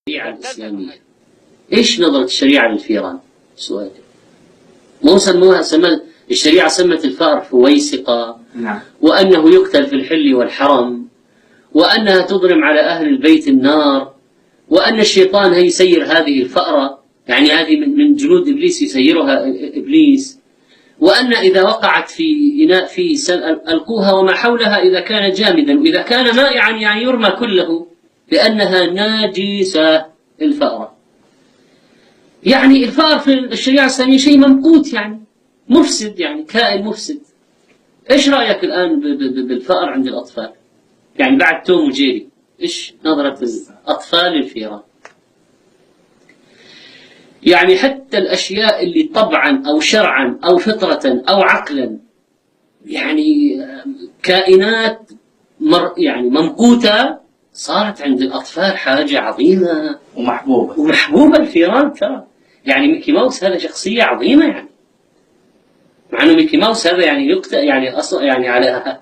الشريعة الإسلامية. إيش نظرة الشريعة للفيران؟ سؤال. مو سموها الشريعة سمت الفأر فويسقة، نعم. وأنه يقتل في الحل والحرم، وأنها تضرم على أهل البيت النار، وأن الشيطان يسير هذه الفأرة، يعني هذه من جنود إبليس يسيرها إبليس، وأن إذا وقعت في إناء فيه ألقوها وما حولها إذا كان جامدا، وإذا كان مائعا يعني يرمى كله لأنها ناجسة الفأرة. يعني الفأر في الشريعة الإسلامية شيء ممقوت، يعني مفسد، يعني كائن مفسد. إيش رأيك الآن بالفأر عند الأطفال؟ يعني بعد توم وجيري إيش نظرة الأطفال للفيران؟ يعني حتى الأشياء اللي طبعا أو شرعا أو فطرة أو عقلا يعني كائنات يعني ممقوتة، صارت عند الأطفال حاجة عظيمة ومحبوبة الفيران. ترى يعني ميكي ماوس هذا شخصية عظيمة، يعني مع أنه ميكي ماوس هذا يعني يقتل، يعني أصلا يعني على